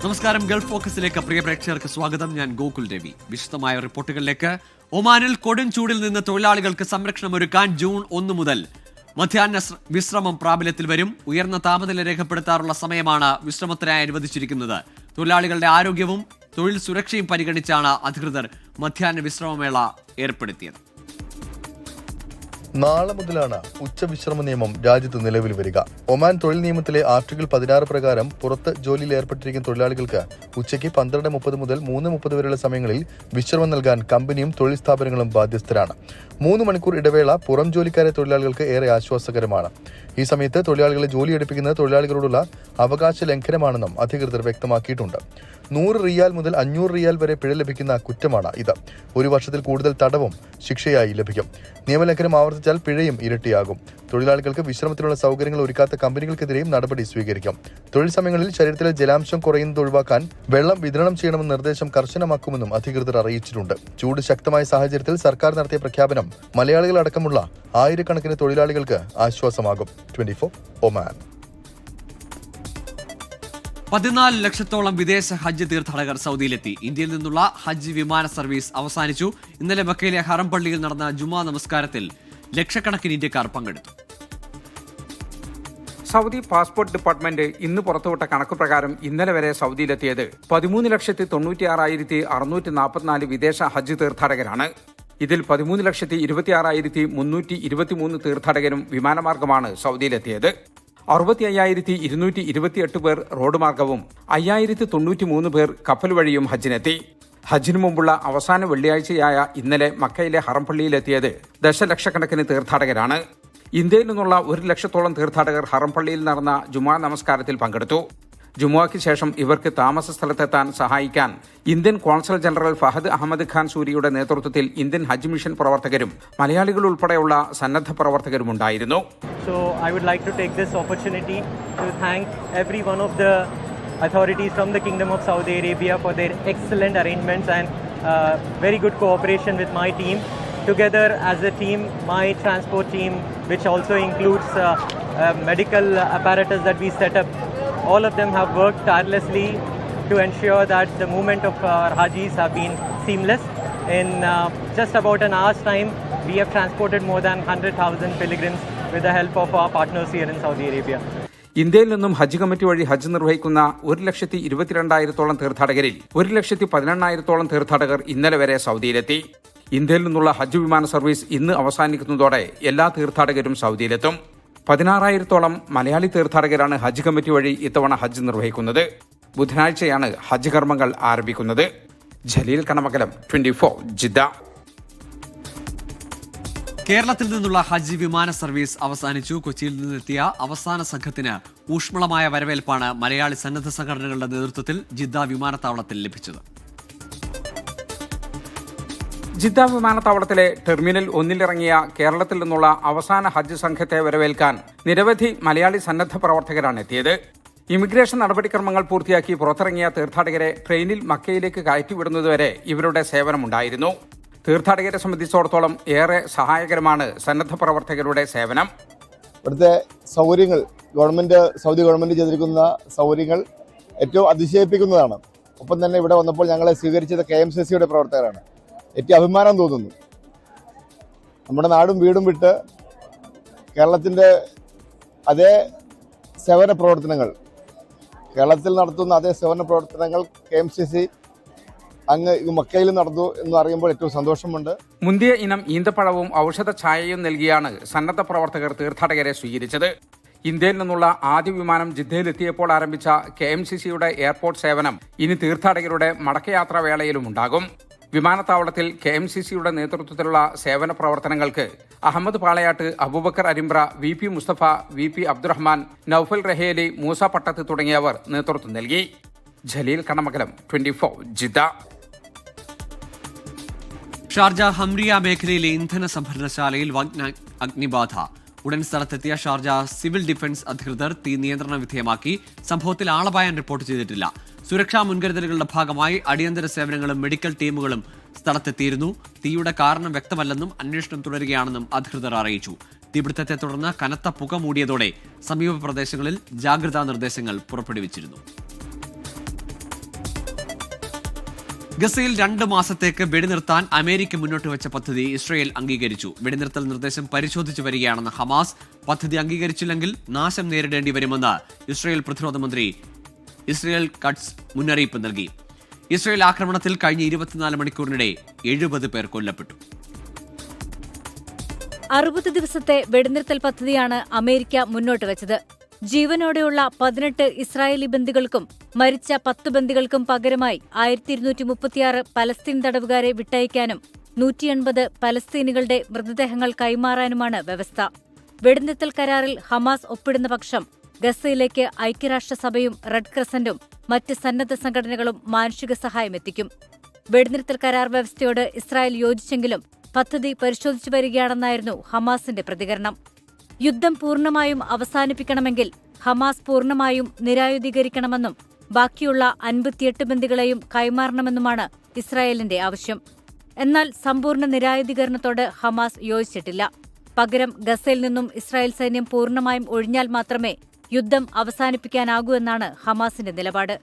നമസ്കാരം. ഗൾഫ് ഫോക്കസിലേക്ക് പ്രിയ പ്രേക്ഷകർക്ക് സ്വാഗതം. ഞാൻ ഗോകുൽ രവി. വിശദമായ റിപ്പോർട്ടുകളിലേക്ക്. ഒമാനിൽ കൊടും ചൂടിൽ നിന്ന് തൊഴിലാളികൾക്ക് സംരക്ഷണം ഒരുക്കാൻ ജൂൺ 1 മുതൽ മധ്യാഹ്ന വിശ്രമം പ്രാബല്യത്തിൽ വരും. ഉയർന്ന താപനില രേഖപ്പെടുത്താറുള്ള സമയമാണ് വിശ്രമത്തിനായി അനുവദിച്ചിരിക്കുന്നത്. തൊഴിലാളികളുടെ ആരോഗ്യവും തൊഴിൽ സുരക്ഷയും പരിഗണിച്ചാണ് അധികൃതർ മധ്യാഹ്ന വിശ്രമമേള ഏർപ്പെടുത്തിയത്. നാളെ മുതലാണ് ഉച്ചവിശ്രമ നിയമം രാജ്യത്ത് നിലവിൽ വരിക. ഒമാൻ തൊഴിൽ നിയമത്തിലെ ആർട്ടിക്കിൾ 16 പ്രകാരം പുറത്ത് ജോലിയിൽ ഏർപ്പെട്ടിരിക്കുന്ന തൊഴിലാളികൾക്ക് ഉച്ചയ്ക്ക് 12:30 മുതൽ 3:30 വരെയുള്ള സമയങ്ങളിൽ വിശ്രമം നൽകാൻ കമ്പനിയും തൊഴിൽ സ്ഥാപനങ്ങളും ബാധ്യസ്ഥരാണ്. 3 മണിക്കൂർ ഇടവേള പുറം ജോലിക്കാരെ തൊഴിലാളികൾക്ക് ഏറെ ആശ്വാസകരമാണ്. ഈ സമയത്ത് തൊഴിലാളികളെ ജോലിയെടുപ്പിക്കുന്നത് തൊഴിലാളികളോടുള്ള അവകാശ ലംഘനമാണെന്നും അധികൃതർ വ്യക്തമാക്കിയിട്ടുണ്ട്. 100 റിയാൽ മുതൽ 500 റിയാൽ വരെ പിഴ ലഭിക്കുന്ന കുറ്റമാണ് ഇത്. 1 വർഷത്തിൽ കൂടുതൽ തടവും ശിക്ഷയായി ലഭിക്കും. നിയമലംഘനം ആവർത്തിച്ചാൽ പിഴയും ഇരട്ടിയാകും. തൊഴിലാളികൾക്ക് വിശ്രമത്തിനുള്ള സൗകര്യങ്ങൾ ഒരുക്കാത്ത കമ്പനികൾക്കെതിരെയും നടപടി സ്വീകരിക്കും. തൊഴിൽ സമയങ്ങളിൽ ശരീരത്തിലെ ജലാംശം കുറയുന്നത് ഒഴിവാക്കാൻ വെള്ളം വിതരണം ചെയ്യണമെന്ന നിർദ്ദേശം കർശനമാക്കുമെന്നും അധികൃതർ അറിയിച്ചിട്ടുണ്ട്. ചൂട് ശക്തമായ സാഹചര്യത്തിൽ സർക്കാർ നടത്തിയ പ്രഖ്യാപനം മലയാളികളടക്കമുള്ള ആയിരക്കണക്കിന് തൊഴിലാളികൾക്ക് ആശ്വാസമാകും. 24 ഒമാൻ. 14 ലക്ഷത്തോളം വിദേശ ഹജ്ജ് തീർത്ഥാടകർ സൗദിയിലെത്തി. ഇന്ത്യയിൽ നിന്നുള്ള ഹജ്ജ് വിമാന സർവീസ് അവസാനിച്ചു. ഇന്നലെ മക്കയിലെ ഹറം പള്ളിയിൽ നടന്ന ജുമാ നമസ്കാരത്തിൽ ലക്ഷക്കണക്കിന് ഇന്ത്യക്കാർ പങ്കെടുത്തു. സൗദി പാസ്പോർട്ട് ഡിപ്പാർട്ട്മെന്റ് ഇന്ന് പുറത്തുവിട്ട കണക്ക് പ്രകാരം ഇന്നലെ വരെ സൗദിയിലെത്തിയത് 13,96,644 വിദേശ ഹജ്ജ് തീർത്ഥാടകരാണ്. ഇതിൽ 13,26,323 തീർത്ഥാടകരും വിമാനമാർഗമാണ് സൗദിയിലെത്തിയത്. 65,228 പേർ റോഡ് മാർഗവും 5,093 പേർ കപ്പൽ വഴിയും ഹജ്ജിനെത്തി. ഹജ്ജിനു മുമ്പുള്ള അവസാന വെള്ളിയാഴ്ചയായ ഇന്നലെ മക്കയിലെ ഹറം പള്ളിയിലെത്തിയത് ദശലക്ഷക്കണക്കിന് തീർത്ഥാടകരാണ്. ഇന്ത്യയിൽ നിന്നുള്ള 1 ലക്ഷത്തോളം തീർത്ഥാടകർ ഹറം പള്ളിയിൽ നടന്ന ജുമാ നമസ്കാരത്തിൽ പങ്കെടുത്തു. ജുമുഅയ്ക്ക് ശേഷം ഇവർക്ക് താമസ സ്ഥലത്തെത്താൻ സഹായിക്കാൻ Indian consul general Fahad Ahmad Khan സൂരിയുടെ നേതൃത്വത്തിൽ ഇന്ത്യൻ ഹജ്ജ് മിഷൻ പ്രവർത്തകരും മലയാളികൾ ഉൾപ്പെടെയുള്ള സന്നദ്ധ പ്രവർത്തകരും ഉണ്ടായിരുന്നു. So I would like to take this opportunity to thank every one of the authorities from the Kingdom of Saudi Arabia for their excellent arrangements and very good cooperation with my team. Together as a team, my transport team, which also includes medical apparatus that we set up, all of them have worked tirelessly to ensure that the movement of our Hajis have been seamless. In just about an hour's time, we have transported more than 100,000 pilgrims with the help of our partners here in Saudi Arabia. ഇന്ത്യയിൽ നിന്നും ഹജ്ജ് committee വഴി ഹജ്ജ് നിർവഹിക്കുന്ന 1,22,000 തീർത്ഥാടകരിൽ 1,18,000 തീർത്ഥാടകർ ഇന്നലെ വരെ സൗദിയിലെത്തി. ഇന്ത്യയിൽ നിന്നുള്ള ഹജ്ജ് വിമാന സർവീസ് ഇന്ന് അവസാനിക്കുന്നതോടെ എല്ലാ തീർത്ഥാടകരും സൗദിയിലെത്തും. 16,000 മലയാളി തീർത്ഥാടകരാണ് ഹജ്ജ് കമ്മിറ്റി വഴി ഇത്തവണ ഹജ്ജ് നിർവഹിക്കുന്നത്. ബുധനാഴ്ചയാണ് ഹജ്ജ് കർമ്മങ്ങൾ ആരംഭിക്കുന്നത്. ജലീൽ കണമകലം, 24 ജിദ്ദ. കേരളത്തിൽ നിന്നുള്ള ഹജ്ജ് വിമാന സർവീസ് അവസാനിച്ചു. കൊച്ചിയിൽ നിന്നെത്തിയ അവസാന സംഘത്തിന് ഊഷ്മളമായ വരവേൽപ്പാണ് മലയാളി സന്നദ്ധ സംഘടനകളുടെ നേതൃത്വത്തിൽ ജിദ്ദ വിമാനത്താവളത്തിൽ ലഭിച്ചത്. ജിദ്ദ വിമാനത്താവളത്തിലെ ടെർമിനൽ 1 ഇറങ്ങിയ കേരളത്തിൽ നിന്നുള്ള അവസാന ഹജ്ജ് സംഘത്തെ വരവേൽക്കാൻ നിരവധി മലയാളി സന്നദ്ധ പ്രവർത്തകരാണ് എത്തിയത്. ഇമിഗ്രേഷൻ നടപടിക്രമങ്ങൾ പൂർത്തിയാക്കി പുറത്തിറങ്ങിയ തീർത്ഥാടകരെ ട്രെയിനിൽ മക്കയിലേക്ക് കയറ്റിവിടുന്നതുവരെ ഇവരുടെ സേവനമുണ്ടായിരുന്നു. തീർത്ഥാടകരെ സംബന്ധിച്ചിടത്തോളം ഏറെ സഹായകരമാണ് സന്നദ്ധ പ്രവർത്തകരുടെ സേവനം. ഇവിടുത്തെ സൗകര്യങ്ങൾ സൗദി ഗവൺമെന്റ് ചെയ്തിരിക്കുന്ന സൗകര്യങ്ങൾ ഏറ്റവും അതിശയിപ്പിക്കുന്നതാണ്. ഒപ്പം തന്നെ ഇവിടെ വന്നപ്പോൾ ഞങ്ങളെ സ്വീകരിച്ചത് KMCCയുടെ പ്രവർത്തകരാണ്. ഏറ്റവും അഭിമാനം തോന്നുന്നു. നമ്മുടെ നാടും വീടും വിട്ട് കേരളത്തിൻ്റെ അതേ സേവന പ്രവർത്തനങ്ങൾ കേരളത്തിൽ നടത്തുന്ന അതേ സേവന പ്രവർത്തനങ്ങൾ KMCC അങ്ങ് മക്കയിൽ നടന്നു എന്ന് അറിയുമ്പോൾ ഏറ്റവും സന്തോഷമുണ്ട്. മുന്തിയ ഇനം ഈന്തപ്പഴവും ഔഷധ ഛായയും നൽകിയാണ് സന്നദ്ധ പ്രവർത്തകർ തീർത്ഥാടകരെ സ്വീകരിച്ചത്. ഇന്ത്യയിൽ നിന്നുള്ള ആദ്യ വിമാനം ജിദ്ദയിലെത്തിയപ്പോൾ ആരംഭിച്ച KMCCയുടെ എയർപോർട്ട് സേവനം ഇനി തീർത്ഥാടകരുടെ മടക്കയാത്രാ വേളയിലും ഉണ്ടാകും. വിമാനത്താവളത്തിൽ KMCCയുടെ നേതൃത്വത്തിലുള്ള സേവന പ്രവർത്തനങ്ങൾക്ക് അഹമ്മദ് പാളയാട്ട്, അബൂബക്കർ അരിമ്പ്ര, VP മുസ്തഫ, VP അബ്ദുറഹ്മാൻ, നൌഫൽ റഹേലി, മൂസ പട്ടത്ത് തുടങ്ങിയവർ നേതൃത്വം നൽകി. ജലീൽ കണമകലം, 24 ജിദ്ദ. ഷാർജ ഹംറിയ മേഖലയിലെ ഇന്ധന സംഭരണശാലയിൽ അഗ്നിബാധ. ഉടൻ സ്ഥലത്തെത്തിയ ഷാർജ സിവിൽ ഡിഫൻസ് അധികൃതർ തീ നിയന്ത്രണ വിധേയമാക്കി. സംഭവത്തിൽ ആളപായം റിപ്പോർട്ട് ചെയ്തിട്ടില്ല. സുരക്ഷാ മുൻകരുതലുകളുടെ ഭാഗമായി അടിയന്തര സേവനങ്ങളും മെഡിക്കൽ ടീമുകളും സ്ഥലത്തെത്തിയിരുന്നു. തീയുടെ കാരണം വ്യക്തമല്ലെന്നും അന്വേഷണം തുടരുകയാണെന്നും അധികൃതർ അറിയിച്ചു. തീപിടുത്തത്തെ തുടർന്ന് കനത്ത പുക മൂടിയതോടെ സമീപ പ്രദേശങ്ങളിൽ ജാഗ്രതാ നിർദ്ദേശങ്ങൾ പുറപ്പെടുവിച്ചിരുന്നു. ഗസയിൽ 2 മാസത്തേക്ക് വെടിനിർത്താൻ അമേരിക്ക മുന്നോട്ട് വെച്ച പദ്ധതി ഇസ്രയേൽ അംഗീകരിച്ചു. വെടിനിർത്തൽ നിർദ്ദേശം പരിശോധിച്ചു വരികയാണെന്ന് ഹമാസ്. പദ്ധതി അംഗീകരിച്ചില്ലെങ്കിൽ നാശം നേരിടേണ്ടി വരുമെന്ന് ഇസ്രയേൽ പ്രതിരോധ മന്ത്രി ഇസ്രയേൽ കട്സ് മുന്നറിയിപ്പ് നൽകി. ഇസ്രയേൽ ആക്രമണത്തിൽ കഴിഞ്ഞ 24 മണിക്കൂറിനിടെ 70 പേർ കൊല്ലപ്പെട്ടു. 60 ദിവസത്തെ വെടിനിർത്തൽ പദ്ധതിയാണ് അമേരിക്ക മുന്നോട്ട് വെച്ചത്. ജീവനോടെയുള്ള 18 ഇസ്രായേലി ബന്ദികൾക്കും മരിച്ച 10 ബന്ദികൾക്കും പകരമായി 1236 പലസ്തീൻ തടവുകാരെ വിട്ടയക്കാനും 180 പലസ്തീനികളുടെ മൃതദേഹങ്ങൾ കൈമാറാനുമാണ് വ്യവസ്ഥ. വെടിനിർത്തൽ കരാറിൽ ഹമാസ് ഒപ്പിടുന്ന പക്ഷം ഗസയിലേക്ക് ഐക്യരാഷ്ട്രസഭയും റെഡ് ക്രസന്റും മറ്റ് സന്നദ്ധ സംഘടനകളും മാനുഷിക സഹായം എത്തിക്കും. വെടിനിർത്തൽ കരാർ വ്യവസ്ഥയോട് ഇസ്രായേൽ യോജിച്ചെങ്കിലും പദ്ധതി പരിശോധിച്ചു വരികയാണെന്നായിരുന്നു ഹമാസിന്റെ പ്രതികരണം. യുദ്ധം പൂർണ്ണമായും അവസാനിപ്പിക്കണമെങ്കിൽ ഹമാസ് പൂർണ്ണമായും നിരായുധീകരിക്കണമെന്നും ബാക്കിയുള്ള 58 ബന്ദികളെയും കൈമാറണമെന്നുമാണ് ഇസ്രായേലിന്റെ ആവശ്യം. എന്നാൽ സമ്പൂർണ്ണ നിരായുധീകരണത്തോട് ഹമാസ് യോജിച്ചിട്ടില്ല. പകരം ഗസയിൽ നിന്നും ഇസ്രായേൽ സൈന്യം പൂർണ്ണമായും ഒഴിഞ്ഞാൽ മാത്രമേ യുദ്ധം അവസാനിപ്പിക്കാനാകൂ എന്നാണ് ഹമാസിന്റെ നിലപാട്.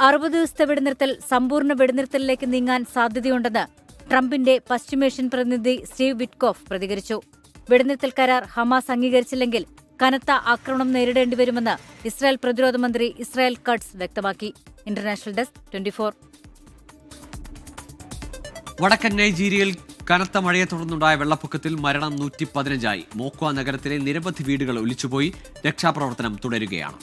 60 ദിവസത്തെ വെടിനിർത്തൽ സമ്പൂർണ്ണ വെടിനിർത്തലിലേക്ക് നീങ്ങാൻ സാധ്യതയുണ്ടെന്ന് ട്രംപിന്റെ പശ്ചിമേഷ്യൻ പ്രതിനിധി സ്റ്റീവ് വിറ്റ്കോഫ് പ്രതികരിച്ചു. വെടിനിർത്തൽ കരാർ ഹമാസ് അംഗീകരിച്ചില്ലെങ്കിൽ കനത്ത ആക്രമണം നേരിടേണ്ടിവരുമെന്ന് ഇസ്രായേൽ പ്രതിരോധ മന്ത്രി ഇസ്രായേൽ കട്സ് വ്യക്തമാക്കി. International desk 24. വടക്കൻ നൈജീരിയയിൽ കനത്ത മഴയെ തുടർന്നുണ്ടായ വെള്ളപ്പൊക്കത്തിൽ മരണം 115ആയി. മോക്വ നഗരത്തിലെ നിരവധി വീടുകൾ ഒലിച്ചുപോയി. രക്ഷാപ്രവർത്തനം തുടരുകയാണ്.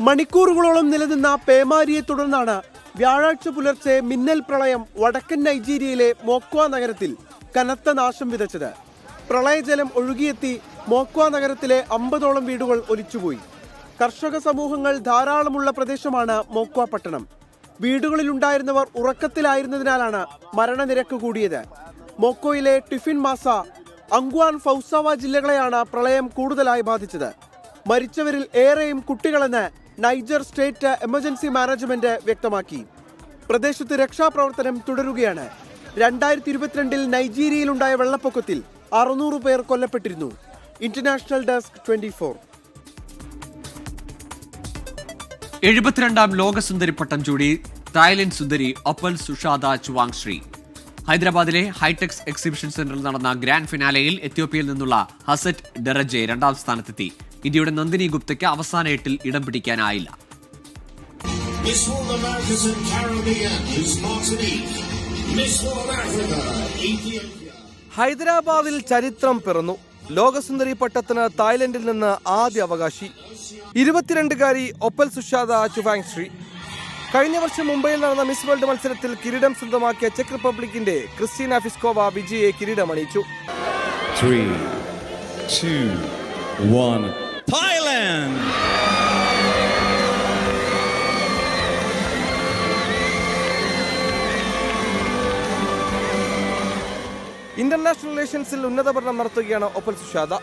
മണിക്കൂറുകളോളം നിലനിന്ന പേമാരിയെ തുടർന്നാണ് വ്യാഴാഴ്ച പുലർച്ചെ മിന്നൽ പ്രളയം വടക്കൻ നൈജീരിയയിലെ മോക്വ നഗരത്തിൽ കനത്ത നാശം വിതച്ചത്. പ്രളയജലം ഒഴുകിയെത്തി മോക്വ നഗരത്തിലെ 50ഓളം വീടുകൾ ഒലിച്ചുപോയി. കർഷക സമൂഹങ്ങൾ ധാരാളമുള്ള പ്രദേശമാണ് മോക്വ പട്ടണം. വീടുകളിലുണ്ടായിരുന്നവർ ഉറക്കത്തിലായിരുന്നതിനാലാണ് മരണനിരക്ക് കൂടിയത്. മോക്വയിലെ ടിഫിൻ മാസ, അങ്ക്വാൻ, ഫൗസാവ ജില്ലകളെയാണ് പ്രളയം കൂടുതലായി ബാധിച്ചത്. മരിച്ചവരിൽ ഏറെയും കുട്ടികളെന്ന് നൈജർ സ്റ്റേറ്റ് എമർജൻസി മാനേജ്മെന്റ് വ്യക്തമാക്കി. പ്രദേശത്ത് രക്ഷാപ്രവർത്തനം തുടരുകയാണ്. 2022 നൈജീരിയയിലുണ്ടായ വെള്ളപ്പൊക്കത്തിൽ 600 പേർ കൊല്ലപ്പെട്ടിരുന്നു. International desk 24. 72ാം ലോകസുന്ദരി പട്ടം ചൂടി തായ്ലൻഡ് സുന്ദരി ഒപ്പൽ സുഷാദ ചുവാങ്ശ്രീ. ഹൈദരാബാദിലെ ഹൈടെക്സ് എക്സിബിഷൻ സെന്ററിൽ നടന്ന ഗ്രാൻഡ് ഫിനാലെയിൽ എത്യോപ്യയിൽ നിന്നുള്ള ഹസറ്റ് ഡെറജെ 2ാം സ്ഥാനത്തെത്തി. ഇന്ത്യയുടെ നന്ദിനി ഗുപ്തയ്ക്ക് അവസാന 8ൽ ഇടം പിടിക്കാനായില്ല. ഹൈദരാബാദിൽ ചരിത്രം പിറന്നു. ലോകസുന്ദരി പട്ടത്തിന് തായ്ലൻഡിൽ നിന്ന് ആദ്യ അവകാശി 22-കാരി ഒപ്പൽ സുഷാദ ചുവാങ്ശ്രീ. കഴിഞ്ഞ വർഷം മുംബൈയിൽ നടന്ന മിസ് വേൾഡ് മത്സരത്തിൽ കിരീടം സ്വന്തമാക്കിയ ചെക്ക് റിപ്പബ്ലിക്കിന്റെ ക്രിസ്റ്റീന ഫിസ്കോവ വിജയെ കിരീടമണിയിച്ചു. 3, 2, 1 Thailand! ഇന്റർനാഷണൽ റിലേഷൻസിൽ ഉന്നത പഠനം നടത്തുകയാണ് ഒപ്പൽ സുഷാദ.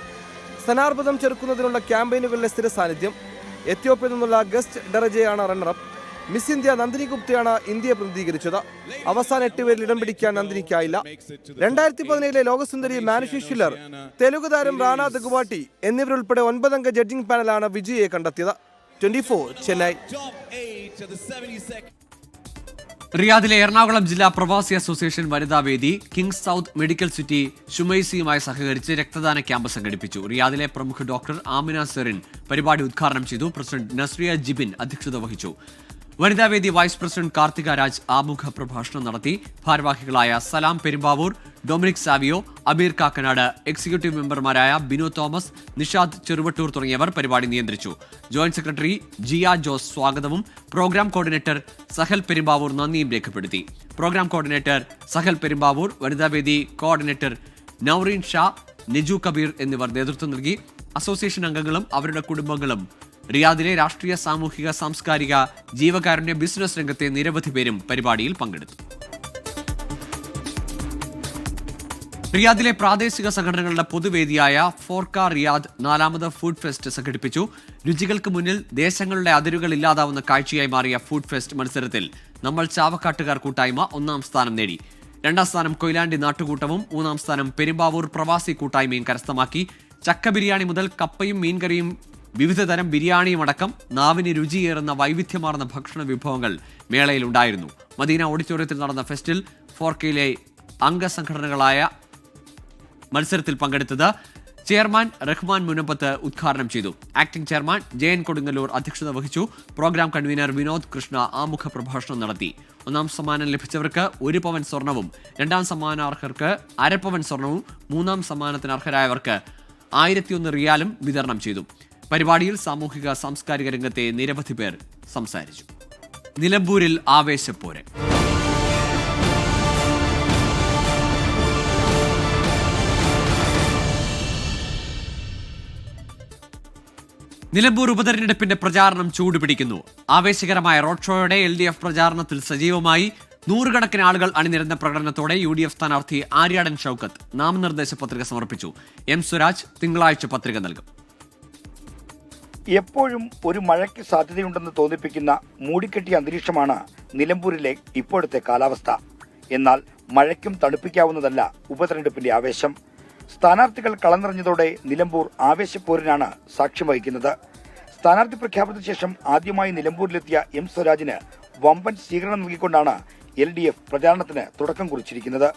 സ്ഥാനാർബുദം ചെറുക്കുന്നതിനുള്ള ക്യാമ്പയിനുകളിലെ സ്ഥിര സാന്നിധ്യം. എത്യോപ്യയിൽ നിന്നുള്ള ഗസ്റ്റ് ഡെറജയാണ് റണ്ണറപ്പ്. മിസ് ഇന്ത്യ നന്ദിനി ഗുപ്തയാണ് ഇന്ത്യയെ പ്രതിനിധീകരിച്ചത്. അവസാന 8 പേരിൽ ഇടം പിടിക്കാൻ നന്ദിനിക്കായില്ല. 2017 ലോകസുന്ദരി മാനുഷി ഷില്ലർ, തെലുഗു താരം റാണ ദഗുവാട്ടി എന്നിവരുൾപ്പെടെ 9 അംഗ ജഡ്ജിംഗ് പാനലാണ് വിജയെ കണ്ടെത്തിയത്. 24 ചെന്നൈ. റിയാദിലെ എറണാകുളം ജില്ലാ പ്രവാസി അസോസിയേഷൻ വനിതാ വേദി കിങ്സ് സൗത്ത് മെഡിക്കൽ സിറ്റി ഷുമൈസിയുമായി സഹകരിച്ച് രക്തദാന ക്യാമ്പ് സംഘടിപ്പിച്ചു. റിയാദിലെ പ്രമുഖ ഡോക്ടർ ആമിന സെറിൻ പരിപാടി ഉദ്ഘാടനം ചെയ്തു. പ്രസിഡന്റ് നസ്രിയ ജിബിൻ അധ്യക്ഷത വഹിച്ചു. വനിതാവേദി വൈസ് പ്രസിഡന്റ് കാർത്തിക രാജ് ആമുഖ പ്രഭാഷണം നടത്തി. ഭാരവാഹികളായ സലാം പെരുമ്പാവൂർ, ഡൊമിനിക് സാവിയോ, അബീർ കാക്കനാട്, എക്സിക്യൂട്ടീവ് മെമ്പർമാരായ ബിനു തോമസ്, നിഷാദ് ചെറുവട്ടൂർ തുടങ്ങിയവർ പരിപാടി നിയന്ത്രിച്ചു. ജോയിന്റ് സെക്രട്ടറി ജിയ ജോസ് സ്വാഗതവും പ്രോഗ്രാം കോർഡിനേറ്റർ സഹൽ പെരുമ്പാവൂർ നന്ദിയും രേഖപ്പെടുത്തി. പ്രോഗ്രാം കോർഡിനേറ്റർ സഹൽ പെരുമ്പാവൂർ, വനിതാവേദി കോർഡിനേറ്റർ നൌറീൻ ഷാ, നിജു കബീർ എന്നിവർ നേതൃത്വം നൽകി. അസോസിയേഷൻ അംഗങ്ങളും അവരുടെ കുടുംബങ്ങളും റിയാദിലെ രാഷ്ട്രീയ, സാമൂഹിക, സാംസ്കാരിക, ജീവകാരുണ്യ, ബിസിനസ് രംഗത്തെ നിരവധി പേരും പരിപാടിയിൽ പങ്കെടുത്തു. റിയാദിലെ പ്രാദേശിക സംഘടനകളുടെ പൊതുവേദിയായ ഫോർക്ക റിയാദ് 4ാമത് ഫുഡ് ഫെസ്റ്റ് സംഘടിപ്പിച്ചു. രുചികൾക്ക് മുന്നിൽ ദേശങ്ങളുടെ അതിരുകൾ ഇല്ലാതാവുന്ന കാഴ്ചയായി മാറിയ ഫുഡ് ഫെസ്റ്റ് മത്സരത്തിൽ നമ്മൾ ചാവക്കാട്ടുകാർ കൂട്ടായ്മ 1ാം സ്ഥാനം നേടി. രണ്ടാം സ്ഥാനം കൊയിലാണ്ടി നാട്ടുകൂട്ടവും മൂന്നാം സ്ഥാനം പെരുമ്പാവൂർ പ്രവാസി കൂട്ടായ്മയും കരസ്ഥമാക്കി. ചക്ക ബിരിയാണി മുതൽ കപ്പയും മീൻകറിയും വിവിധതരം ബിരിയാണിയും അടക്കം നാവിന് രുചിയേറുന്ന വൈവിധ്യമാർന്ന ഭക്ഷണ വിഭവങ്ങൾ മേളയിലുണ്ടായിരുന്നു. മദീന ഓഡിറ്റോറിയത്തിൽ നടന്ന ഫെസ്റ്റിൽ 4Kയിലെ അംഗസംഘടനകളായ മത്സരത്തിൽ പങ്കെടുത്തത് ചെയർമാൻ റഹ്മാൻ മുനമ്പത്ത് ഉദ്ഘാടനം ചെയ്തു. ആക്ടിംഗ് ചെയർമാൻ ജയൻ കൊടുങ്ങല്ലൂർ അധ്യക്ഷത വഹിച്ചു. പ്രോഗ്രാം കൺവീനർ വിനോദ് കൃഷ്ണ ആമുഖ പ്രഭാഷണം നടത്തി. ഒന്നാം സമ്മാനം ലഭിച്ചവർക്ക് 1 പവൻ സ്വർണവും, രണ്ടാം സമ്മാനാർഹർക്ക് 1/2 പവൻ സ്വർണവും, മൂന്നാം സമ്മാനത്തിന് അർഹരായവർക്ക് 1001 റിയാലും വിതരണം ചെയ്തു. പരിപാടിയിൽ സാമൂഹിക സാംസ്കാരിക രംഗത്തെ നിരവധി പേർ സംസാരിച്ചു. നിലമ്പൂരിൽ ആവേശപ്പോര്. നിലമ്പൂർ ഉപതെരഞ്ഞെടുപ്പിന്റെ പ്രചാരണം ചൂടുപിടിക്കുന്നു. ആവേശകരമായ റോഡ് ഷോയോടെ LDF പ്രചാരണത്തിൽ സജീവമായി. 100 കണക്കിന് ആളുകൾ അണിനിരന്ന പ്രകടനത്തോടെ UDF സ്ഥാനാർത്ഥി ആര്യാടൻ ഷൗക്കത്ത് നാമനിർദ്ദേശ പത്രിക സമർപ്പിച്ചു. M സ്വരാജ് തിങ്കളാഴ്ച പത്രിക നൽകും. എപ്പോഴും ഒരു മഴയ്ക്ക് സാധ്യതയുണ്ടെന്ന് തോന്നിപ്പിക്കുന്ന മൂടിക്കെട്ടിയ അന്തരീക്ഷമാണ് നിലമ്പൂരിലെ ഇപ്പോഴത്തെ കാലാവസ്ഥ. എന്നാൽ മഴയ്ക്കും തണുപ്പിക്കാവുന്നതല്ല ഉപതെരഞ്ഞെടുപ്പിന്റെ ആവേശം. സ്ഥാനാർത്ഥികൾ കളനിറഞ്ഞതോടെ നിലമ്പൂർ ആവേശപ്പോരിനാണ് സാക്ഷ്യം വഹിക്കുന്നത്. സ്ഥാനാർത്ഥി പ്രഖ്യാപനത്തിന് ശേഷം ആദ്യമായി നിലമ്പൂരിലെത്തിയ M സ്വരാജിന് വമ്പൻ സ്വീകരണം നൽകിക്കൊണ്ടാണ് LDF പ്രചാരണത്തിന് തുടക്കം കുറിച്ചിരിക്കുന്നത്.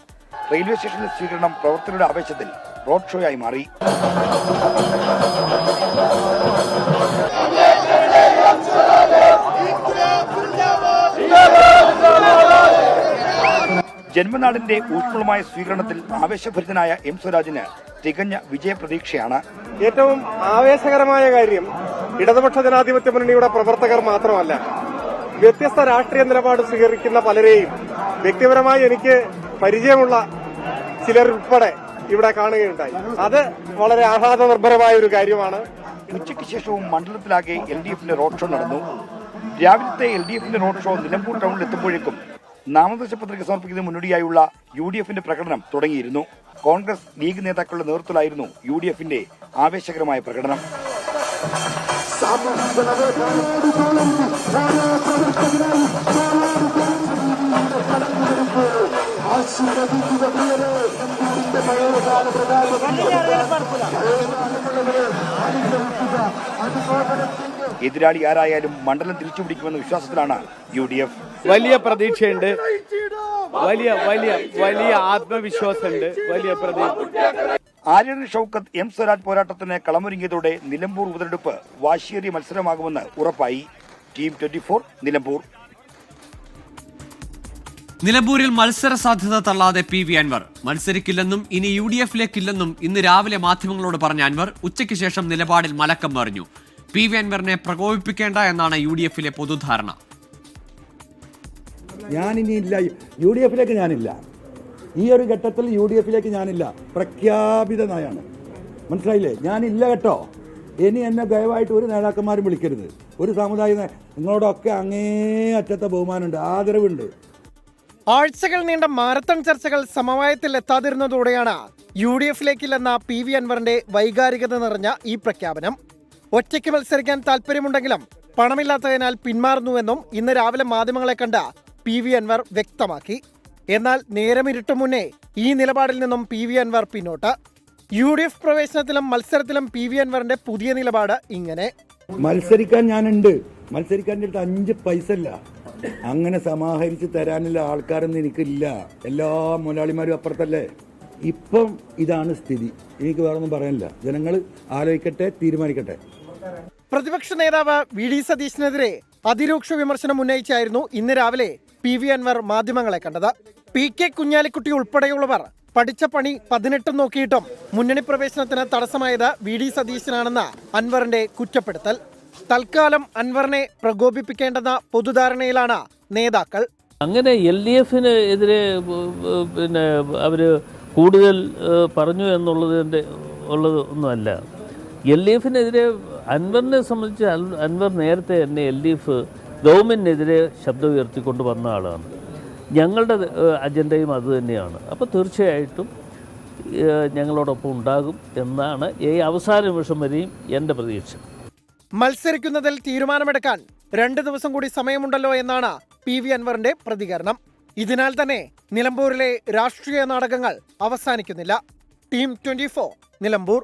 റെയിൽവേ സ്റ്റേഷനിലെ സ്വീകരണം പ്രവർത്തകരുടെ ആവേശത്തിൽ റോഡ് ഷോയായി മാറി. ജന്മനാടിന്റെ ഊഷ്മളമായ സ്വീകരണത്തിൽ ആവേശഭരിതനായ M സ്വരാജിന് തികഞ്ഞ വിജയപ്രതീക്ഷയാണ്. ഏറ്റവും ആവേശകരമായ കാര്യം ഇടതുപക്ഷ ജനാധിപത്യ മുന്നണിയുടെ പ്രവർത്തകർ മാത്രമല്ല, വ്യത്യസ്ത രാഷ്ട്രീയ നിലപാട് സ്വീകരിക്കുന്ന പലരെയും വ്യക്തിപരമായി എനിക്ക് പരിചയമുള്ള ചിലരുൾപ്പെടെ ഇവിടെ കാണുകയുണ്ടായി. അത് വളരെ ആഹ്ലാദനിർഭരമായ ഒരു കാര്യമാണ്. ഉച്ചയ്ക്ക് ശേഷവും മണ്ഡലത്തിലാകെ LDFന്റെ റോഡ് ഷോ നടന്നു. രാവിലത്തെ LDFന്റെ റോഡ് ഷോ നിലമ്പൂർ ടൗണിൽ എത്തുമ്പോഴേക്കും നാമനിർദ്ദേശ പത്രിക സമർപ്പിക്കുന്നതിന് മുന്നോടിയായുള്ള UDFന്റെ പ്രകടനം തുടങ്ങിയിരുന്നു. കോൺഗ്രസ് ലീഗ് നേതാക്കളുടെ നേതൃത്വത്തിലായിരുന്നു UDFന്റെ ആവേശകരമായ പ്രകടനം. എതിരാളി ആരായാലും മണ്ഡലം തിരിച്ചുപിടിക്കുമെന്ന വിശ്വാസത്തിലാണ് UDF. വലിയ പ്രതീക്ഷയുണ്ട്, വലിയ വലിയ വലിയ ആത്മവിശ്വാസമുണ്ട്, വലിയ പ്രതീക്ഷ. ആര്യാടൻ ഷൗക്കത്ത് M സ്വരാജ് പോരാട്ടത്തിന് കളമൊരുങ്ങിയതോടെ നിലമ്പൂർ ഉപതെരഞ്ഞെടുപ്പ് വാശിയേറിയ മത്സരമാകുമെന്ന് ഉറപ്പായി. ടീം 24 നിലമ്പൂർ. നിലമ്പൂരിൽ മത്സര സാധ്യത തള്ളാതെ PV അൻവർ. മത്സരിക്കില്ലെന്നും ഇനി UDFിലേക്കില്ലെന്നും ഇന്ന് രാവിലെ മാധ്യമങ്ങളോട് പറഞ്ഞ അൻവർ ഉച്ചയ്ക്ക് ശേഷം നിലപാടിൽ മലക്കം മറിഞ്ഞു. PV അൻവറിനെ പ്രകോപിപ്പിക്കേണ്ട എന്നാണ് UDFിലെ പൊതുധാരണ. ഞാനിനിയില്ല, UDFിലേക്ക് ഞാനില്ല. ഈ ഒരു ഘട്ടത്തിൽ UDFിലേക്ക് ഞാനില്ല, പ്രഖ്യാപിത നയാണ്. മനസ്സിലായില്ലേ? ഞാനില്ല കേട്ടോ. ഇനി എന്നെ ദയവായിട്ട് ഒരു നേതാക്കന്മാരും വിളിക്കരുത്. ഒരു സമുദായ നിങ്ങളോടൊക്കെ അങ്ങേ അറ്റത്തെ ബഹുമാനമുണ്ട്, ആദരവുണ്ട്. ആഴ്ചകൾ നീണ്ട മാരത്തൺ ചർച്ചകൾ സമവായത്തിൽ എത്താതിരുന്നതോടെയാണ് UDFിലേക്കില്ലെന്ന PV അൻവറിന്റെ വൈകാരികത നിറഞ്ഞ ഈ പ്രഖ്യാപനം. ഒറ്റയ്ക്ക് മത്സരിക്കാൻ താല്പര്യമുണ്ടെങ്കിലും പണമില്ലാത്തതിനാൽ പിന്മാറുന്നുവെന്നും ഇന്ന് രാവിലെ മാധ്യമങ്ങളെ കണ്ട PV അൻവർ വ്യക്തമാക്കി. എന്നാൽ നേരമിരുട്ടും മുന്നേ ഈ നിലപാടിൽ നിന്നും PV അൻവർ പിന്നോട്ട്. UDF പ്രവേശനത്തിലും മത്സരത്തിലും PV അൻവറിന്റെ പുതിയ നിലപാട് ഇങ്ങനെ: മത്സരിക്കാൻ ഞാനുണ്ട്, മത്സരിക്കാൻ 5 പൈസ ഇല്ല, അങ്ങനെ സമാഹരിച്ച് തരാനുള്ള ആൾക്കാരൊന്നും എനിക്കില്ല. എല്ലാ മുതലാളിമാരും അപ്പുറത്തല്ലേ. ഇപ്പം ഇതാണ് സ്ഥിതി. എനിക്ക് വേറൊന്നും പറയാനില്ല. ജനങ്ങൾ ആലോചിക്കട്ടെ, തീരുമാനിക്കട്ടെ. പ്രതിപക്ഷ നേതാവ് VD സതീശനെതിരെ അതിരൂക്ഷ വിമർശനം ഉന്നയിച്ചായിരുന്നു ഇന്ന് രാവിലെ PV അൻവർ മാധ്യമങ്ങളെ കണ്ടത്. PK കുഞ്ഞാലിക്കുട്ടി ഉൾപ്പെടെയുള്ളവർ പഠിച്ച പണി 18 നോക്കിയിട്ടും മുന്നണി പ്രവേശനത്തിന് തടസ്സമായത് VD സതീശനാണെന്ന അൻവറിന്റെ കുറ്റപ്പെടുത്തൽ. തൽക്കാലം അൻവറിനെ പ്രകോപിപ്പിക്കേണ്ടെന്ന പൊതുധാരണയിലാണ് നേതാക്കൾ. അങ്ങനെ LDFന് എതിരെ പിന്നെ അവര് കൂടുതൽ പറഞ്ഞു എന്നുള്ളതിൻ്റെ ഒന്നുമല്ല. LDFിനെതിരെ അൻവറിനെ സംബന്ധിച്ച് അൻവർ നേരത്തെ തന്നെ LDF ഗവൺമെൻറ്റിനെതിരെ ശബ്ദം ഉയർത്തിക്കൊണ്ട് വന്ന ആളാണ്. ഞങ്ങളുടെ അജണ്ടയും അതുതന്നെയാണ്. അപ്പോൾ തീർച്ചയായിട്ടും ഞങ്ങളോടൊപ്പം ഉണ്ടാകും എന്നാണ് ഈ അവസാന നിമിഷം വരെയും എൻ്റെ പ്രതീക്ഷ. മത്സരിക്കുന്നതിൽ തീരുമാനമെടുക്കാൻ 2 ദിവസം കൂടി സമയമുണ്ടല്ലോ എന്നാണ് PV അൻവറിന്റെ പ്രതികരണം. ഇതിനാൽ തന്നെ നിലമ്പൂരിലെ രാഷ്ട്രീയ നാടകങ്ങൾ അവസാനിക്കുന്നില്ല. ടീം 24 നിലമ്പൂർ.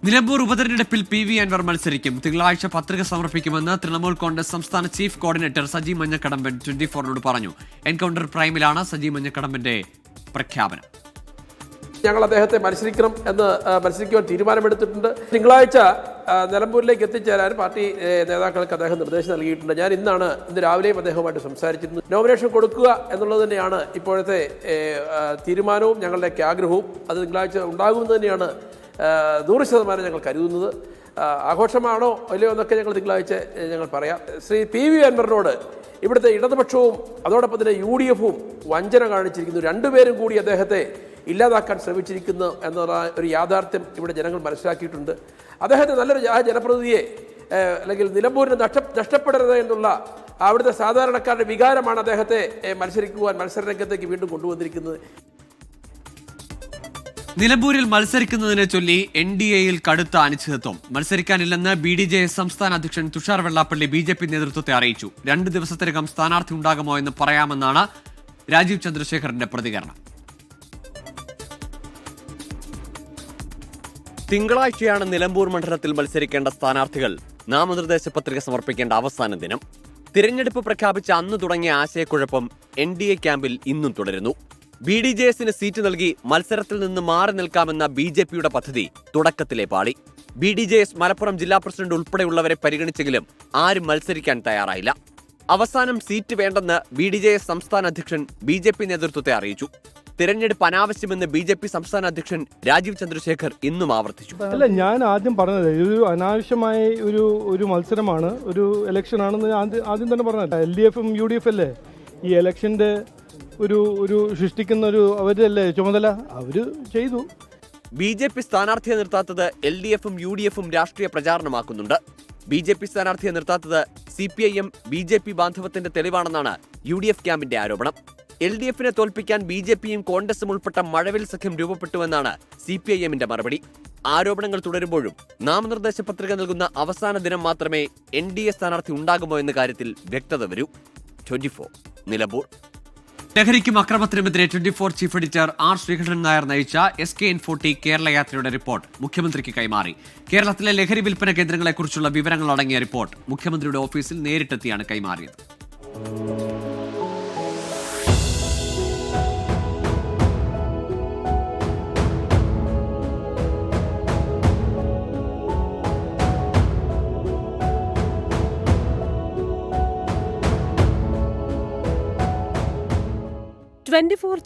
നിലമ്പൂർ ഉപതെരഞ്ഞെടുപ്പിൽ PV അൻവർ മത്സരിക്കും. തിങ്കളാഴ്ച പത്രിക സമർപ്പിക്കുമെന്ന് തൃണമൂൽ കോൺഗ്രസ് സംസ്ഥാന ചീഫ് കോർഡിനേറ്റർ സജി മഞ്ഞക്കടമ്പൻ 24നോട് പറഞ്ഞു. എൻകൗണ്ടർ പ്രൈമിലാണ് സജി മഞ്ഞക്കടമ്പന്റെ പ്രഖ്യാപനം. ഞങ്ങൾ അദ്ദേഹത്തെ മത്സരിക്കുവാൻ തീരുമാനമെടുത്തിട്ടുണ്ട്. തിങ്കളാഴ്ച നിലമ്പൂരിലേക്ക് എത്തിച്ചേരാൻ പാർട്ടി നേതാക്കൾക്ക് അദ്ദേഹം നിർദ്ദേശം നൽകിയിട്ടുണ്ട്. ഞാൻ ഇന്ന് രാവിലെയും അദ്ദേഹവുമായിട്ട് സംസാരിച്ചിരുന്നു. നോമിനേഷൻ കൊടുക്കുക എന്നുള്ളത് തന്നെയാണ് ഇപ്പോഴത്തെ തീരുമാനവും ഞങ്ങളുടെയൊക്കെ ആഗ്രഹവും. അത് തിങ്കളാഴ്ച ഉണ്ടാകുമെന്ന് തന്നെയാണ് 100% ഞങ്ങൾ കരുതുന്നത്. ആഘോഷമാണോ അല്ലയോ എന്നൊക്കെ ഞങ്ങൾ തിങ്കളാഴ്ച ഞങ്ങൾ പറയാം. ശ്രീ PV അൻവറിനോട് ഇവിടുത്തെ ഇടതുപക്ഷവും അതോടൊപ്പം തന്നെ UDFും വഞ്ചന കാണിച്ചിരിക്കുന്നു. രണ്ടുപേരും കൂടി അദ്ദേഹത്തെ ഇല്ലാതാക്കാൻ ശ്രമിച്ചിരിക്കുന്നു എന്നുള്ള ഒരു യാഥാർത്ഥ്യം ഇവിടെ ജനങ്ങൾ മനസ്സിലാക്കിയിട്ടുണ്ട്. അദ്ദേഹത്തെ നല്ലൊരു ജനപ്രതിനിധിയെ അല്ലെങ്കിൽ നിലമ്പൂരിന് നഷ്ടപ്പെടരുത് എന്നുള്ള അവിടുത്തെ സാധാരണക്കാരുടെ വികാരമാണ് അദ്ദേഹത്തെ മത്സരരംഗത്തേക്ക് വീണ്ടും കൊണ്ടുവന്നിരിക്കുന്നത്. നിലമ്പൂരിൽ മത്സരിക്കുന്നതിനെ ചൊല്ലി NDAയിൽ കടുത്ത അനിശ്ചിതത്വം. മത്സരിക്കാനില്ലെന്ന് BDJS സംസ്ഥാന അധ്യക്ഷൻ തുഷാർ വെള്ളാപ്പള്ളി BJP നേതൃത്വത്തെ അറിയിച്ചു. 2 ദിവസത്തിനകം സ്ഥാനാർത്ഥി ഉണ്ടാകുമോ എന്ന് പറയാമെന്നാണ് രാജീവ് ചന്ദ്രശേഖറിന്റെ പ്രതികരണം. തിങ്കളാഴ്ചയാണ് നിലമ്പൂർ മണ്ഡലത്തിൽ മത്സരിക്കേണ്ട സ്ഥാനാർത്ഥികൾ നാമനിർദ്ദേശ പത്രിക സമർപ്പിക്കേണ്ട അവസാന ദിനം. തിരഞ്ഞെടുപ്പ് പ്രഖ്യാപിച്ച അന്ന് തുടങ്ങിയ ആശയക്കുഴപ്പം NDA ക്യാമ്പിൽ ഇന്നും തുടരുന്നു. BDJSന് സീറ്റ് നൽകി മത്സരത്തിൽ നിന്ന് മാറി നിൽക്കാമെന്ന BJPയുടെ പദ്ധതി തുടക്കത്തിലെ പാളി. BDJS മലപ്പുറം ജില്ലാ പ്രസിഡന്റ് ഉൾപ്പെടെയുള്ളവരെ പരിഗണിച്ചെങ്കിലും ആരും മത്സരിക്കാൻ തയ്യാറായില്ല. അവസാനം സീറ്റ് വേണ്ടെന്ന് BDJS സംസ്ഥാന അധ്യക്ഷൻ BJP നേതൃത്വത്തെ അറിയിച്ചു. തിരഞ്ഞെടുപ്പ് അനാവശ്യമെന്ന് BJP സംസ്ഥാന അധ്യക്ഷൻ രാജീവ് ചന്ദ്രശേഖർ ഇന്നും ആവർത്തിച്ചു. അല്ല, ഞാൻ ആദ്യം പറഞ്ഞത് ഇതൊരു അനാവശ്യമായ ഒരു മത്സരമാണ്, ഒരു ഇലക്ഷൻ ആണെന്ന് ആദ്യം തന്നെ പറഞ്ഞത്. LDFും UDF അല്ലേ ഈ ഇലക്ഷന്റെ ഒരു സൃഷ്ടിക്കുന്ന അവരല്ലേ ചുമതല, അവര് ചെയ്തു. BJP സ്ഥാനാർത്ഥിയെ നിർത്താത്തത് LDFും UDFും രാഷ്ട്രീയ പ്രചാരണമാക്കുന്നുണ്ട്. BJP സ്ഥാനാർത്ഥിയെ നിർത്താത്തത് CPIM BJP ബാന്ധവത്തിന്റെ തെളിവാണെന്നാണ് UDF ക്യാമ്പിന്റെ ആരോപണം. LDFിനെ തോൽപ്പിക്കാൻ BJPയും കോൺഗ്രസും ഉൾപ്പെട്ട മഴവിൽ സഖ്യം രൂപപ്പെട്ടുവെന്നാണ് CPIMന്റെ മറുപടി. ആരോപണങ്ങൾ തുടരുമ്പോഴും നാമനിർദ്ദേശ പത്രിക നൽകുന്ന അവസാന ദിനം മാത്രമേ NDA സ്ഥാനാർത്ഥി ഉണ്ടാകുമോ എന്ന കാര്യത്തിൽ വ്യക്തത വരൂ. 24 നിലമ്പൂർ. ലഹരിക്കും അക്രമത്തിനുമെതിരെ 24 chief editor R. Sreekandan Nair നയിച്ച SKN40 കേരള യാത്രയുടെ റിപ്പോർട്ട് മുഖ്യമന്ത്രിക്ക് കൈമാറി. കേരളത്തിലെ ലഹരി വിൽപ്പന കേന്ദ്രങ്ങളെക്കുറിച്ചുള്ള വിവരങ്ങൾ അടങ്ങിയ റിപ്പോർട്ട് മുഖ്യമന്ത്രിയുടെ ഓഫീസിൽ നേരിട്ടെത്തിയാണ് കൈമാറിയത്.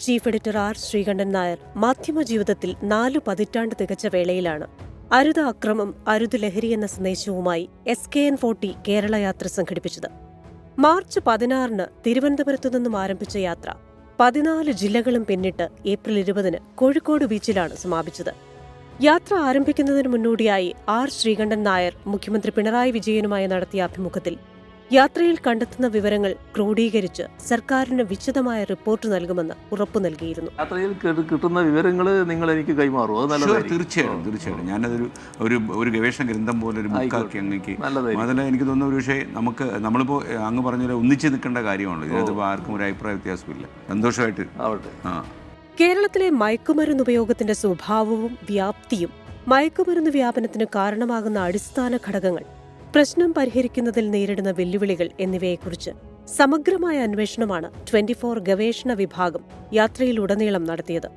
Chief editor R. Sreekandan Nair മാധ്യമ ജീവിതത്തിൽ 4 പതിറ്റാണ്ട് തികച്ച വേളയിലാണ് അരുത് അക്രമം അരുത് ലഹരി എന്ന സന്ദേശവുമായി SKN40 കേരള യാത്ര സംഘടിപ്പിച്ചത്. മാർച്ച് 16 തിരുവനന്തപുരത്തു നിന്നും ആരംഭിച്ച യാത്ര 14 ജില്ലകളും പിന്നിട്ട് ഏപ്രിൽ 20 കോഴിക്കോട് ബീച്ചിലാണ് സമാപിച്ചത്. യാത്ര ആരംഭിക്കുന്നതിന് മുന്നോടിയായി R. ശ്രീകണ്ഠൻ നായർ മുഖ്യമന്ത്രി പിണറായി വിജയനുമായി നടത്തിയ അഭിമുഖത്തിൽ യാത്രയിൽ കണ്ടെത്തുന്ന വിവരങ്ങൾ ക്രോഡീകരിച്ച് സർക്കാരിന് വിശദമായ റിപ്പോർട്ട് നൽകുമെന്ന് ഉറപ്പു നൽകിയിരുന്നു. യാത്രയിൽ കിട്ടുന്ന വിവരങ്ങൾ നിങ്ങൾ എനിക്ക് കൈമാറുമോ? തീർച്ചയായിട്ടും ഞാനതൊരു ഗവേഷണ ഗ്രന്ഥം പോലെ ഒരു ബുക്കാക്കി അങ്ങേക്ക് അതിൽ എനിക്ക് തോന്നുന്ന ഒരു പക്ഷേ നമ്മളിപ്പോൾ അങ്ങ് പറഞ്ഞ ഒന്നിച്ച് നിൽക്കേണ്ട കാര്യമാണല്ലോ. ഇതിനകത്ത് ആർക്കും ഒരു അഭിപ്രായ വ്യത്യാസമില്ല. സന്തോഷമായിട്ട് ആവട്ടെ. കേരളത്തിലെ മയക്കുമരുന്ന് ഉപയോഗത്തിന്റെ സ്വഭാവവും വ്യാപ്തിയും മയക്കുമരുന്ന് വ്യാപനത്തിന് കാരണമാകുന്ന അടിസ്ഥാന ഘടകങ്ങൾ, പ്രശ്നം പരിഹരിക്കുന്നതിൽ നേരിടുന്ന വെല്ലുവിളികൾ എന്നിവയെക്കുറിച്ച് സമഗ്രമായ അന്വേഷണമാണ് 24 ഗവേഷണ വിഭാഗം യാത്രയിലുടനീളം നടത്തിയത്.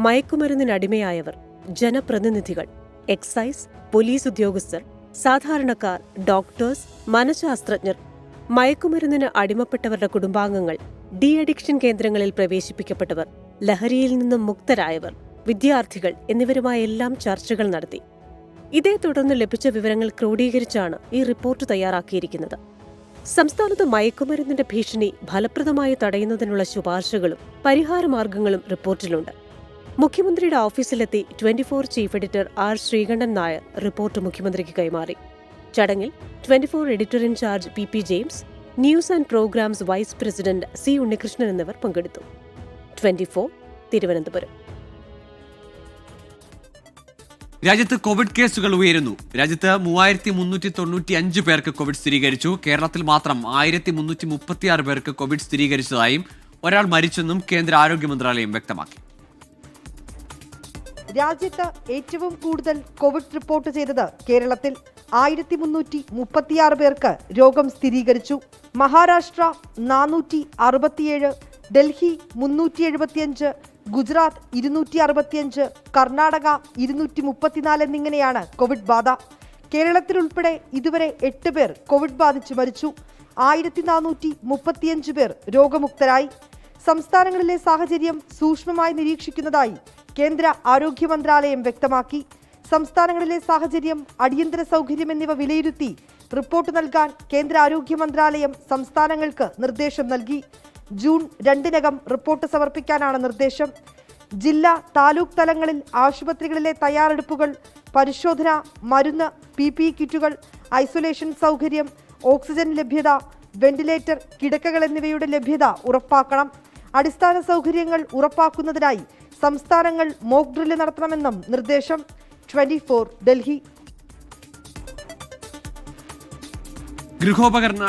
മയക്കുമരുന്നിനടിമയായവർ, ജനപ്രതിനിധികൾ, എക്സൈസ്, പോലീസ് ഉദ്യോഗസ്ഥർ, സാധാരണക്കാർ, ഡോക്ടേഴ്സ്, മനഃശാസ്ത്രജ്ഞർ, മയക്കുമരുന്നിന് അടിമപ്പെട്ടവരുടെ കുടുംബാംഗങ്ങൾ, ഡി അഡിക്ഷൻ കേന്ദ്രങ്ങളിൽ പ്രവേശിപ്പിക്കപ്പെട്ടവർ, ലഹരിയിൽ നിന്നും മുക്തരായവർ, വിദ്യാർത്ഥികൾ എന്നിവരുമായെല്ലാം ചർച്ചകൾ നടത്തി. ഇതേ തുടർന്ന് ലഭിച്ച വിവരങ്ങൾ ക്രോഡീകരിച്ചാണ് ഈ റിപ്പോർട്ട് തയ്യാറാക്കിയിരിക്കുന്നത്. സംസ്ഥാനത്ത് മയക്കുമരുന്നിന്റെ ഭീഷണി ഫലപ്രദമായി തടയുന്നതിനുള്ള ശുപാർശകളും പരിഹാരമാർഗങ്ങളും റിപ്പോർട്ടിലുണ്ട്. മുഖ്യമന്ത്രിയുടെ ഓഫീസിലെത്തി 24 chief editor R. Sreekandan Nair report മുഖ്യമന്ത്രിക്ക് കൈമാറി. ചടങ്ങിൽ 24 editor in charge PP James, news and programmes vice president C. Unnikrishnan എന്നിവർ പങ്കെടുത്തു. 24 തിരുവനന്തപുരം. രാജ്യത്ത് കോവിഡ് കേസുകൾ ഉയരുന്നു. രാജ്യത്ത് 3395 പേർക്ക് കോവിഡ് സ്ഥിരീകരിച്ചു. കേരളത്തിൽ മാത്രം 1336 പേർക്ക് കോവിഡ് സ്ഥിരീകരിച്ചതായും ഒരാൾ മരിച്ചെന്നും കേന്ദ്ര ആരോഗ്യ മന്ത്രാലയം വ്യക്തമാക്കി. രാജ്യത്ത് ഏറ്റവും കൂടുതൽ കോവിഡ് റിപ്പോർട്ട് ചെയ്തത് കേരളത്തിൽ 1336 പേർക്ക് രോഗം സ്ഥിരീകരിച്ചു. മഹാരാഷ്ട്ര 467, ഡൽഹി 375, ഗുജറാത്ത് 265, കർണാടക 234 എന്നിങ്ങനെയാണ് കോവിഡ് ബാധ. കേരളത്തിലുൾപ്പെടെ ഇതുവരെ 8 പേർ കോവിഡ് ബാധിച്ച് മരിച്ചു. 1435 പേർ രോഗമുക്തരായി. സംസ്ഥാനങ്ങളിലെ സാഹചര്യം സൂക്ഷ്മമായി നിരീക്ഷിക്കുന്നതായി കേന്ദ്ര ആരോഗ്യ മന്ത്രാലയം വ്യക്തമാക്കി. സംസ്ഥാനങ്ങളിലെ സാഹചര്യം, അടിയന്തര സൗകര്യം എന്നിവ വിലയിരുത്തി റിപ്പോർട്ട് നൽകാൻ കേന്ദ്ര ആരോഗ്യ മന്ത്രാലയം സംസ്ഥാനങ്ങൾക്ക് നിർദ്ദേശം നൽകി. ജൂൺ 2-നകം റിപ്പോർട്ട് സമർപ്പിക്കാനാണ് നിർദ്ദേശം. ജില്ലാ, താലൂക്ക് തലങ്ങളിൽ ആശുപത്രികളിലെ തയ്യാറെടുപ്പുകൾ, പരിശോധന, മരുന്ന്, PPE കിറ്റുകൾ, ഐസൊലേഷൻ സൗകര്യം, ഓക്സിജൻ ലഭ്യത, വെന്റിലേറ്റർ, കിടക്കകൾ എന്നിവയുടെ ലഭ്യത ഉറപ്പാക്കണം. അടിസ്ഥാന സൗകര്യങ്ങൾ ഉറപ്പാക്കുന്നതിനായി സംസ്ഥാനങ്ങൾ മോക്ക് ഡ്രില്ല് നടത്തണമെന്നും നിർദ്ദേശം. 24 ഡൽഹി. ഗൃഹോപകരണ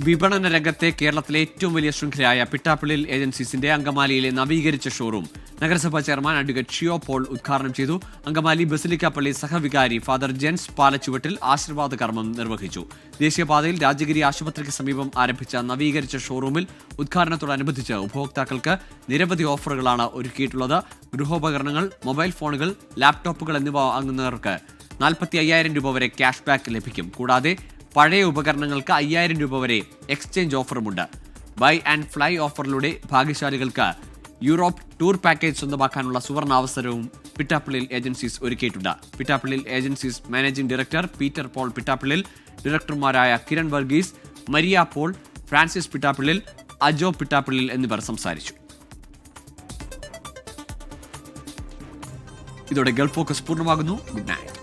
വിപണന രംഗത്തെ കേരളത്തിലെ ഏറ്റവും വലിയ ശൃംഖലയായ പിട്ടാപ്പിള്ളിൽ ഏജൻസീസിന്റെ അങ്കമാലിയിലെ നവീകരിച്ച ഷോറൂം നഗരസഭാ ചെയർമാൻ അഡ്വക്കേറ്റ് ഷിയോ പോൾ ഉദ്ഘാടനം ചെയ്തു. അങ്കമാലി ബസിലിക്ക പള്ളി സഹവികാരി ഫാദർ ജെൻസ് പാലച്ചുവട്ടിൽ ആശീർവാദ കർമ്മം നിർവഹിച്ചു. ദേശീയപാതയിൽ രാജഗിരി ആശുപത്രിക്ക് സമീപം ആരംഭിച്ച നവീകരിച്ച ഷോറൂമിൽ ഉദ്ഘാടനത്തോടനുബന്ധിച്ച് ഉപഭോക്താക്കൾക്ക് നിരവധി ഓഫറുകളാണ് ഒരുക്കിയിട്ടുള്ളത്. ഗൃഹോപകരണങ്ങൾ, മൊബൈൽ ഫോണുകൾ, ലാപ്ടോപ്പുകൾ എന്നിവ വാങ്ങുന്നവർക്ക് 45,000 രൂപ വരെ ക്യാഷ് ബാക്ക് ലഭിക്കും. കൂടാതെ പഴയ ഉപകരണങ്ങൾക്ക് 5,000 രൂപ വരെ എക്സ്ചേഞ്ച് ഓഫറുമുണ്ട്. ബൈ ആൻഡ് ഫ്ലൈ ഓഫറിലൂടെ ഭാഗ്യശാലികൾക്ക് യൂറോപ്പ് ടൂർ പാക്കേജ് സ്വന്തമാക്കാനുള്ള സുവർണ അവസരവും പിട്ടാപ്പിള്ളിൽ ഏജൻസീസ് ഒരുക്കിയിട്ടുണ്ട്. Pittappillil agencies managing director Peter Paul Pittappillil, ഡയറക്ടർമാരായ കിരൺ വർഗീസ്, മരിയ പോൾ, ഫ്രാൻസിസ് പിട്ടാപ്പിള്ളിൽ, അജോ പിട്ടാപ്പിള്ളിൽ എന്നിവർ സംസാരിച്ചു. ഇതോടെ ഗൾഫ് ഫോക്കസ് പൂർണ്ണമാകുന്നു. Good night.